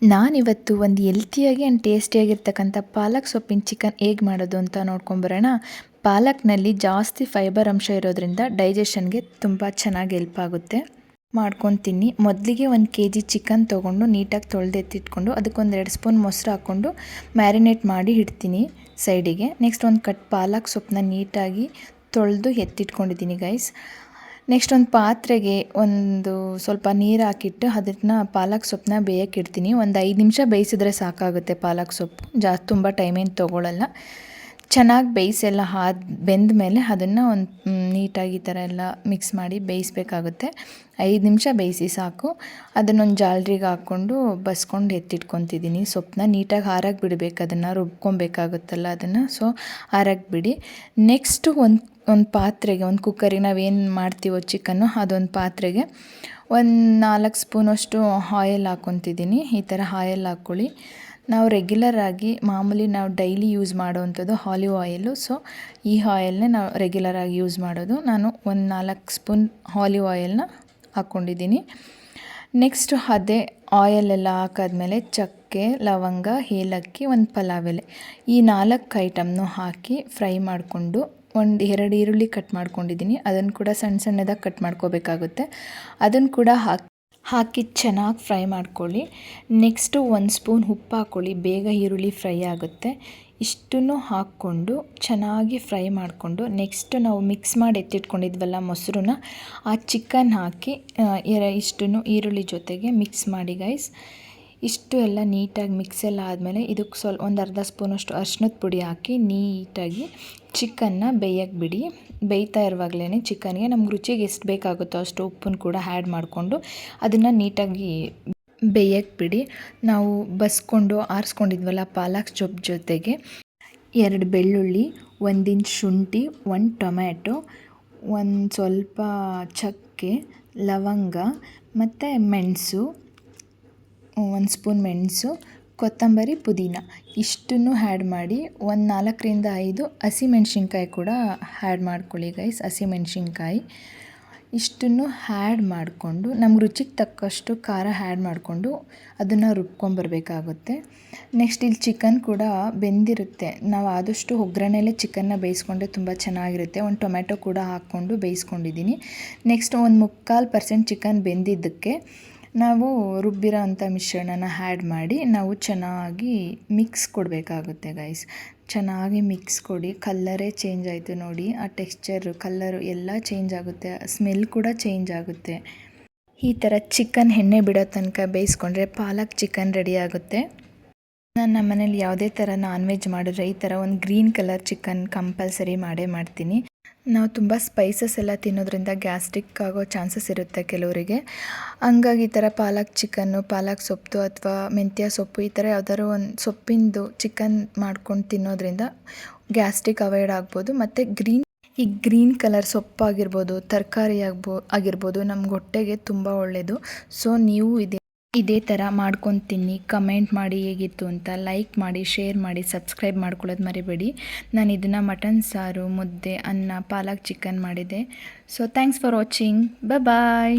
ನಾನಿವತ್ತು ಒಂದು ಹೆಲ್ತಿಯಾಗಿ ಆ್ಯಂಡ್ ಟೇಸ್ಟಿಯಾಗಿರ್ತಕ್ಕಂಥ ಪಾಲಕ್ ಸೊಪ್ಪಿನ ಚಿಕನ್ ಹೇಗೆ ಮಾಡೋದು ಅಂತ ನೋಡ್ಕೊಂಬರೋಣ. ಪಾಲಕ್ನಲ್ಲಿ ಜಾಸ್ತಿ ಫೈಬರ್ ಅಂಶ ಇರೋದ್ರಿಂದ ಡೈಜೆಷನ್ಗೆ ತುಂಬ ಚೆನ್ನಾಗಿ ಹೆಲ್ಪ್ ಆಗುತ್ತೆ. ಮಾಡ್ಕೊತೀನಿ. ಮೊದಲಿಗೆ 1 kg ಚಿಕನ್ ತೊಗೊಂಡು ನೀಟಾಗಿ ತೊಳೆದೆತ್ತಿಟ್ಕೊಂಡು ಅದಕ್ಕೊಂದು 2 ಸ್ಪೂನ್ ಮೊಸರು ಹಾಕ್ಕೊಂಡು ಮ್ಯಾರಿನೇಟ್ ಮಾಡಿ ಇಡ್ತೀನಿ ಸೈಡಿಗೆ. ನೆಕ್ಸ್ಟ್ ಒಂದು ಕಟ್ ಪಾಲಕ್ ಸೊಪ್ಪನ್ನ ನೀಟಾಗಿ ತೊಳೆದು ಎತ್ತಿಟ್ಕೊಂಡಿದ್ದೀನಿ ಗೈಸ್. ನೆಕ್ಸ್ಟ್ ಒಂದು ಪಾತ್ರೆಗೆ ಒಂದು ಸ್ವಲ್ಪ ನೀರು ಹಾಕಿಟ್ಟು ಅದನ್ನು ಪಾಲಕ್ ಸೊಪ್ಪನ್ನ ಬೇಯಕ್ಕೆ ಇಡ್ತೀನಿ. ಒಂದು 5 ನಿಮಿಷ ಬೇಯಿಸಿದ್ರೆ ಸಾಕಾಗುತ್ತೆ. ಪಾಲಕ್ ಸೊಪ್ಪು ತುಂಬ ಟೈಮ್ ಏನು ತೊಗೊಳ್ಳಲ್ಲ. ಚೆನ್ನಾಗಿ ಬೇಯಿಸೆಲ್ಲ ಬೆಂದ ಮೇಲೆ ಅದನ್ನು ಒಂದು ನೀಟಾಗಿ ಈ ಥರ ಎಲ್ಲ ಮಿಕ್ಸ್ ಮಾಡಿ ಬೇಯಿಸಬೇಕಾಗುತ್ತೆ. 5 ನಿಮಿಷ ಬೇಯಿಸಿ ಸಾಕು. ಅದನ್ನೊಂದು ಜಾಲರಿಗೆ ಹಾಕ್ಕೊಂಡು ಬಸ್ಕೊಂಡು ಎತ್ತಿಟ್ಕೊತಿದ್ದೀನಿ. ಸೊಪ್ಪನ್ನ ನೀಟಾಗಿ ಆರಕ್ಕೆ ಬಿಡಬೇಕು, ಅದನ್ನು ರುಬ್ಕೊಬೇಕಾಗುತ್ತಲ್ಲ ಅದನ್ನು. ಸೊ ಆರಕ್ಕೆ ಬಿಡಿ. ನೆಕ್ಸ್ಟು ಒಂದು ಪಾತ್ರೆಗೆ, ಒಂದು ಕುಕ್ಕರಿಗೆ ನಾವೇನು ಮಾಡ್ತೀವೋ ಚಿಕನ್ನು, ಅದೊಂದು ಪಾತ್ರೆಗೆ ಒಂದು 4 ಸ್ಪೂನಷ್ಟು ಆಯಿಲ್ ಹಾಕ್ಕೊತಿದ್ದೀನಿ. ಈ ಥರ ಆಯಿಲ್ ಹಾಕ್ಕೊಳ್ಳಿ. ನಾವು ರೆಗ್ಯುಲರಾಗಿ ಮಾಮೂಲಿ ನಾವು ಡೈಲಿ ಯೂಸ್ ಮಾಡೋವಂಥದ್ದು ಆಲಿವ್ ಆಯಿಲು. ಸೊ ಈ ಆಯಿಲ್ನೇ ನಾವು ರೆಗ್ಯುಲರಾಗಿ ಯೂಸ್ ಮಾಡೋದು. ನಾನು ಒಂದು 4 ಸ್ಪೂನ್ ಆಲಿವ್ ಆಯಿಲ್ನ ಹಾಕ್ಕೊಂಡಿದ್ದೀನಿ. ನೆಕ್ಸ್ಟು ಅದೇ ಆಯಿಲೆಲ್ಲ ಹಾಕಾದ್ಮೇಲೆ ಚಕ್ಕೆ, ಲವಂಗ, ಏಲಕ್ಕಿ, ಒಂದು ಪಲಾವ್ ಎಲೆ, ಈ 4 ಐಟಮ್ನು ಹಾಕಿ ಫ್ರೈ ಮಾಡಿಕೊಂಡು ಒಂದು 2 ಈರುಳ್ಳಿ ಕಟ್ ಮಾಡ್ಕೊಂಡಿದ್ದೀನಿ. ಅದನ್ನು ಕೂಡ ಸಣ್ಣ ಸಣ್ಣದಾಗಿ ಕಟ್ ಮಾಡ್ಕೋಬೇಕಾಗುತ್ತೆ. ಅದನ್ನು ಕೂಡ ಹಾಕಿ ಚೆನ್ನಾಗಿ ಫ್ರೈ ಮಾಡ್ಕೊಳ್ಳಿ. ನೆಕ್ಸ್ಟು 1 ಸ್ಪೂನ್ ಉಪ್ಪು ಹಾಕ್ಕೊಳ್ಳಿ, ಬೇಗ ಈರುಳ್ಳಿ ಫ್ರೈ ಆಗುತ್ತೆ. ಇಷ್ಟನ್ನು ಹಾಕ್ಕೊಂಡು ಚೆನ್ನಾಗಿ ಫ್ರೈ ಮಾಡಿಕೊಂಡು ನೆಕ್ಸ್ಟ್ ನಾವು ಮಿಕ್ಸ್ ಮಾಡಿ ಎತ್ತಿಟ್ಕೊಂಡಿದ್ವಲ್ಲ ಮೊಸರನ್ನ, ಆ ಚಿಕನ್ ಹಾಕಿ ಇಷ್ಟನ್ನು ಈರುಳ್ಳಿ ಜೊತೆಗೆ ಮಿಕ್ಸ್ ಮಾಡಿ ಗೈಸ್. ಇಷ್ಟು ಎಲ್ಲ ನೀಟಾಗಿ ಮಿಕ್ಸ್ ಎಲ್ಲ ಆದಮೇಲೆ ಇದಕ್ಕೆ ಒಂದು ಅರ್ಧ ಸ್ಪೂನಷ್ಟು ಅರಿಶಿನದ ಪುಡಿ ಹಾಕಿ ನೀಟಾಗಿ ಚಿಕನ್ನ ಬೇಯಕ್ಕೆ ಬಿಡಿ. ಬೇಯ್ತಾ ಇರುವಾಗಲೇ ಚಿಕನ್ಗೆ ನಮ್ಗೆ ರುಚಿಗೆ ಎಷ್ಟು ಬೇಕಾಗುತ್ತೋ ಅಷ್ಟು ಉಪ್ಪನ್ನು ಕೂಡ ಆ್ಯಡ್ ಮಾಡಿಕೊಂಡು ಅದನ್ನು ನೀಟಾಗಿ ಬೇಯಕ್ಕೆ ಬಿಡಿ. ನಾವು ಬಸ್ಕೊಂಡು ಆರಿಸ್ಕೊಂಡಿದ್ವಲ್ಲ ಪಾಲಕ್ ಸೊಪ್ಪು ಜೊತೆಗೆ 2 ಬೆಳ್ಳುಳ್ಳಿ, 1 ಇಂಚ್ ಶುಂಠಿ, 1 ಟೊಮ್ಯಾಟೊ, ಒಂದು ಸ್ವಲ್ಪ ಚಕ್ಕೆ, ಲವಂಗ ಮತ್ತು ಮೆಣಸು, 1 ಸ್ಪೂನ್ ಮೆಣಸು, ಕೊತ್ತಂಬರಿ, ಪುದೀನ ಇಷ್ಟನ್ನು ಆ್ಯಡ್ ಮಾಡಿ ಒಂದು 4ರಿಂದ 5 ಹಸಿಮೆಣ್ಸಿನ್ಕಾಯಿ ಕೂಡ ಆ್ಯಡ್ ಮಾಡ್ಕೊಳ್ಳಿ ಗೈಸ್. ಹಸಿಮೆಣ್ಸಿನ್ಕಾಯಿ ಇಷ್ಟನ್ನು ಆ್ಯಡ್ ಮಾಡಿಕೊಂಡು ನಮ್ಗೆ ರುಚಿಗೆ ತಕ್ಕಷ್ಟು ಖಾರ ಆ್ಯಡ್ ಮಾಡಿಕೊಂಡು ಅದನ್ನು ರುಬ್ಕೊಂಬರ್ಬೇಕಾಗುತ್ತೆ. ನೆಕ್ಸ್ಟ್ ಇಲ್ಲಿ ಚಿಕನ್ ಕೂಡ ಬೆಂದಿರುತ್ತೆ. ನಾವು ಆದಷ್ಟು ಒಗ್ಗರಣೆಲೇ ಚಿಕನ್ನ ಬೇಯಿಸ್ಕೊಂಡ್ರೆ ತುಂಬ ಚೆನ್ನಾಗಿರುತ್ತೆ. ಒಂದು ಟೊಮೆಟೊ ಕೂಡ ಹಾಕ್ಕೊಂಡು ಬೇಯಿಸ್ಕೊಂಡಿದ್ದೀನಿ. ನೆಕ್ಸ್ಟ್ ಒಂದು 3/4% ಚಿಕನ್ ಬೆಂದಿದ್ದಕ್ಕೆ ನಾವು ರುಬ್ಬಿರೋ ಅಂಥ ಮಿಶ್ರಣನ ಆ್ಯಡ್ ಮಾಡಿ ನಾವು ಚೆನ್ನಾಗಿ ಮಿಕ್ಸ್ ಕೊಡಬೇಕಾಗುತ್ತೆ ಗೈಸ್. ಚೆನ್ನಾಗಿ ಮಿಕ್ಸ್ ಕೊಡಿ. ಕಲ್ಲರೇ ಚೇಂಜ್ ಆಯಿತು ನೋಡಿ, ಆ ಟೆಕ್ಸ್ಚರು, ಕಲ್ಲರು ಎಲ್ಲ ಚೇಂಜ್ ಆಗುತ್ತೆ, ಸ್ಮೆಲ್ ಕೂಡ ಚೇಂಜ್ ಆಗುತ್ತೆ. ಈ ಥರ ಚಿಕನ್ ಎಣ್ಣೆ ಬಿಡೋ ತನಕ ಬೇಯಿಸ್ಕೊಂಡ್ರೆ ಪಾಲಕ್ ಚಿಕನ್ ರೆಡಿ ಆಗುತ್ತೆ. ನಾನು ನಮ್ಮ ಮನೇಲಿ ಯಾವುದೇ ಥರ ನಾನ್ ವೆಜ್ ಮಾಡಿದ್ರೆ ಈ ಥರ ಒಂದು ಗ್ರೀನ್ ಕಲರ್ ಚಿಕನ್ ಕಂಪಲ್ಸರಿ ಮಾಡ್ತೀನಿ. ನಾವು ತುಂಬ ಸ್ಪೈಸಸ್ ಎಲ್ಲ ತಿನ್ನೋದ್ರಿಂದ ಗ್ಯಾಸ್ಟ್ರಿಕ್ ಆಗೋ ಚಾನ್ಸಸ್ ಇರುತ್ತೆ ಕೆಲವರಿಗೆ. ಹಂಗಾಗಿ ಈ ಥರ ಪಾಲಕ್ ಚಿಕನ್ನು, ಪಾಲಕ್ ಸೊಪ್ಪು ಅಥವಾ ಮೆಂತ್ಯ ಸೊಪ್ಪು ಈ ಥರ ಯಾವ್ದಾದ್ರು ಒಂದು ಸೊಪ್ಪಿಂದು ಚಿಕನ್ ಮಾಡ್ಕೊಂಡು ತಿನ್ನೋದ್ರಿಂದ ಗ್ಯಾಸ್ಟ್ರಿಕ್ ಅವಾಯ್ಡ್ ಆಗ್ಬೋದು. ಮತ್ತು ಗ್ರೀನ್ ಕಲರ್ ಸೊಪ್ಪಾಗಿರ್ಬೋದು, ತರಕಾರಿ ಆಗಿರ್ಬೋದು ನಮ್ಗೆ ಹೊಟ್ಟೆಗೆ ತುಂಬ ಒಳ್ಳೆಯದು. ಸೊ ನೀವು ಇದೇ ಥರ ಮಾಡ್ಕೊಂಡು ತಿನ್ನಿ. ಕಮೆಂಟ್ ಮಾಡಿ ಹೇಗಿತ್ತು ಅಂತ, ಲೈಕ್ ಮಾಡಿ, ಶೇರ್ ಮಾಡಿ, ಸಬ್ಸ್ಕ್ರೈಬ್ ಮಾಡ್ಕೊಳ್ಳೋದು ಮರಿಬೇಡಿ. ನಾನು ಇದನ್ನು ಮಟನ್ ಸಾರು, ಮುದ್ದೆ, ಅನ್ನ, ಪಾಲಕ್ ಚಿಕನ್ ಮಾಡಿದೆ. So thanks for watching. Bye.